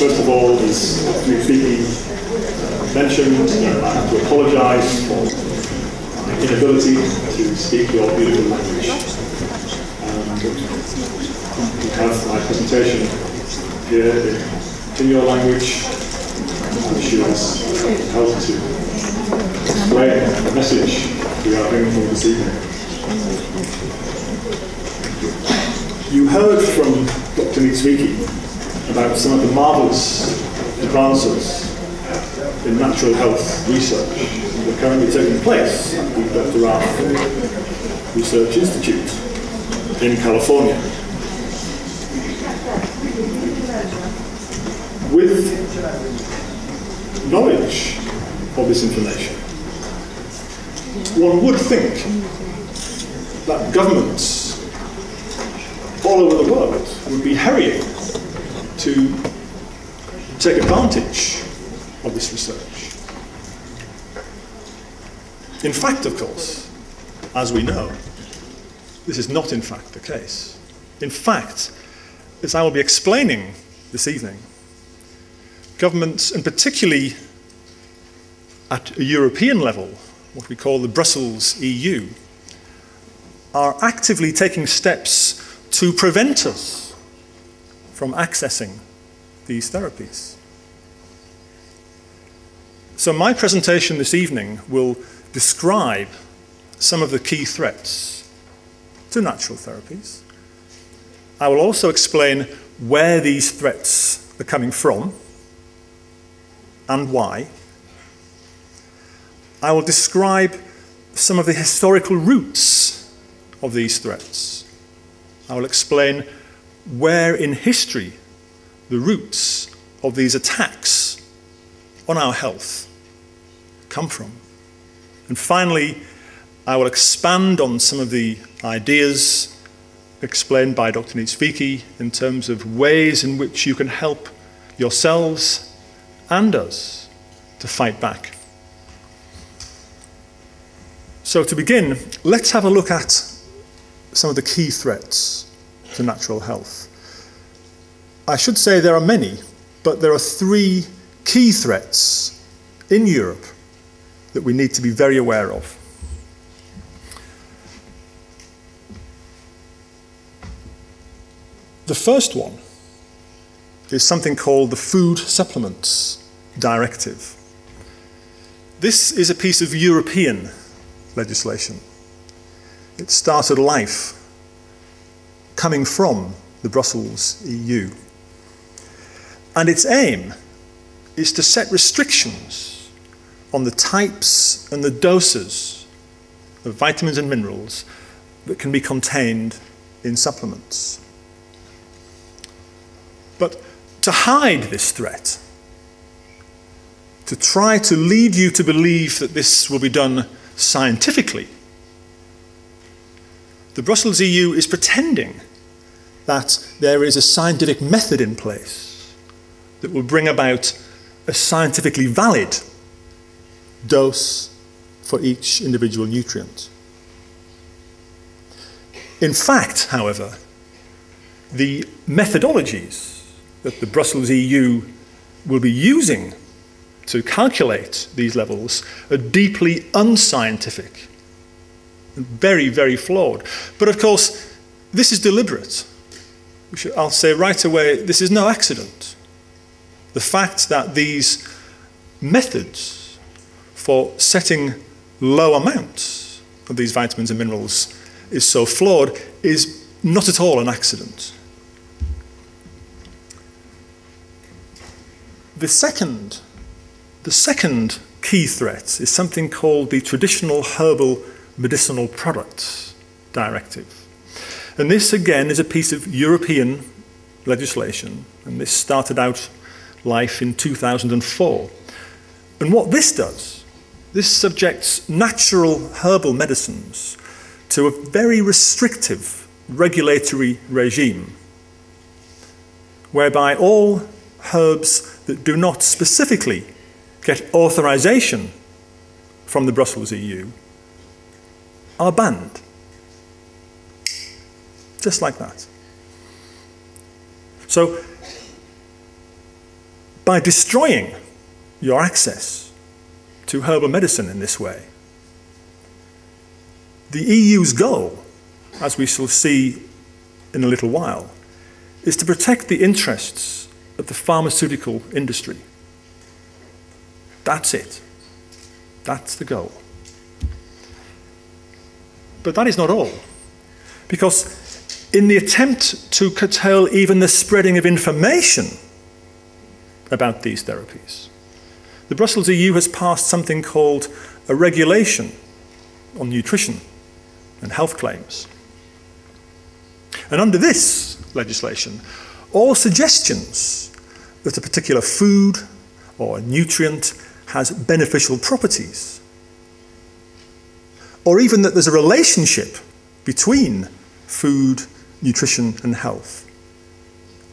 First of all, as Vicky mentioned, I have to apologise for my inability to speak your beautiful language. You have my presentation here in your language. I'm sure it's helped to explain the message we are bringing forward this evening. You heard from Dr. Niedzwiecki about some of the marvellous advances in natural health research that are currently taking place at the Dr. Rath Research Institute in California. With knowledge of this information, one would think that governments all over the world would be hurrying to take advantage of this research. In fact, of course, as we know, this is not in fact the case. In fact, as I will be explaining this evening, governments, and particularly at a European level, what we call the Brussels EU, are actively taking steps to prevent us from accessing these therapies. So my presentation this evening will describe some of the key threats to natural therapies. I will also explain where these threats are coming from and why. I will describe some of the historical roots of these threats. I will explain where in history the roots of these attacks on our health come from. And finally, I will expand on some of the ideas explained by Dr. Niedzwiecki in terms of ways in which you can help yourselves and us to fight back. So to begin, let's have a look at some of the key threats to natural health. I should say there are many, but there are three key threats in Europe that we need to be very aware of. The first one is something called the Food Supplements Directive. This is a piece of European legislation. It started life coming from the Brussels EU. And its aim is to set restrictions on the types and the doses of vitamins and minerals that can be contained in supplements. But to hide this threat, to try to lead you to believe that this will be done scientifically, the Brussels EU is pretending that there is a scientific method in place that will bring about a scientifically valid dose for each individual nutrient. In fact, however, the methodologies that the Brussels EU will be using to calculate these levels are deeply unscientific and very, very flawed. But of course, this is deliberate. I'll say right away, this is no accident. The fact that these methods for setting low amounts of these vitamins and minerals is so flawed is not at all an accident. The second key threat is something called the Traditional Herbal Medicinal Products Directive. And this, again, is a piece of European legislation, and this started out life in 2004. And what this does, this subjects natural herbal medicines to a very restrictive regulatory regime, whereby all herbs that do not specifically get authorization from the Brussels EU are banned. Just like that. So, by destroying your access to herbal medicine in this way. The EU's goal, as we shall see in a little while, is to protect the interests of the pharmaceutical industry. That's it. That's the goal. But that is not all, because in the attempt to curtail even the spreading of information about these therapies, the Brussels EU has passed something called a regulation on nutrition and health claims. And under this legislation, all suggestions that a particular food or nutrient has beneficial properties, or even that there's a relationship between food, nutrition and health,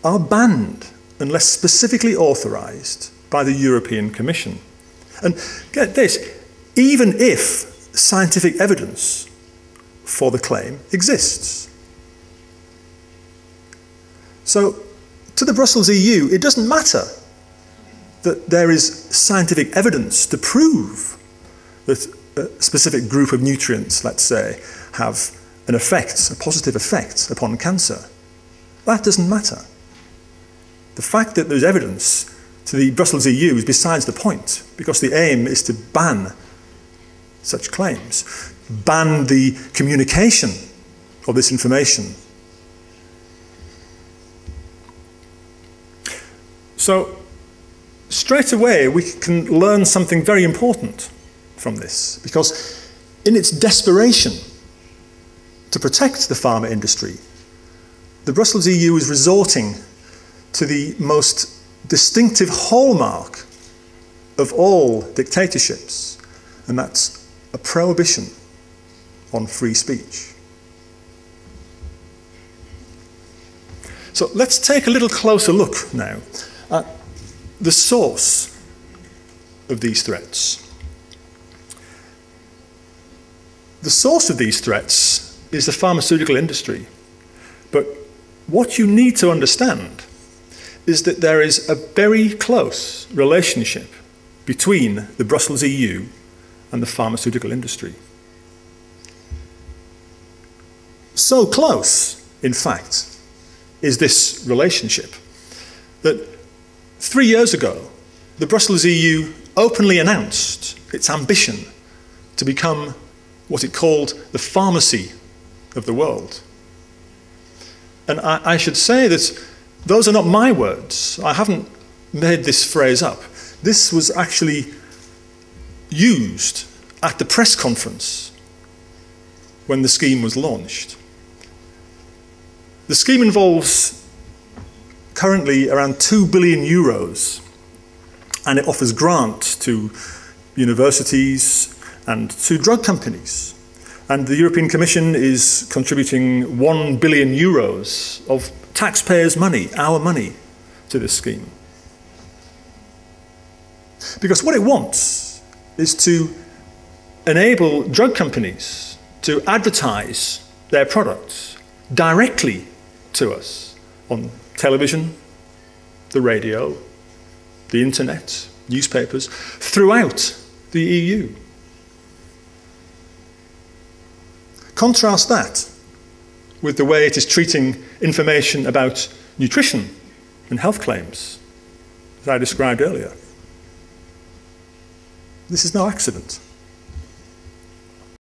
are banned unless specifically authorised by the European Commission. And get this, even if scientific evidence for the claim exists. So, to the Brussels EU, it doesn't matter that there is scientific evidence to prove that a specific group of nutrients, let's say, have an effect, a positive effect upon cancer. That doesn't matter. The fact that there's evidence to the Brussels EU is besides the point, because the aim is to ban such claims, ban the communication of this information. So, straight away we can learn something very important from this, because in its desperation to protect the pharma industry, the Brussels EU is resorting to the most distinctive hallmark of all dictatorships, and that's a prohibition on free speech. So let's take a little closer look now at the source of these threats. The source of these threats is the pharmaceutical industry. But what you need to understand is that there is a very close relationship between the Brussels EU and the pharmaceutical industry. So close, in fact, is this relationship that 3 years ago, the Brussels EU openly announced its ambition to become what it called the pharmacy of the world. And I should say that those are not my words. I haven't made this phrase up. This was actually used at the press conference when the scheme was launched. The scheme involves currently around 2 billion euros, and it offers grants to universities and to drug companies. And the European Commission is contributing 1 billion euros of taxpayers' money, our money, to this scheme. Because what it wants is to enable drug companies to advertise their products directly to us on television, the radio, the internet, newspapers, throughout the EU. Contrast that with the way it is treating information about nutrition and health claims, as I described earlier. This is no accident.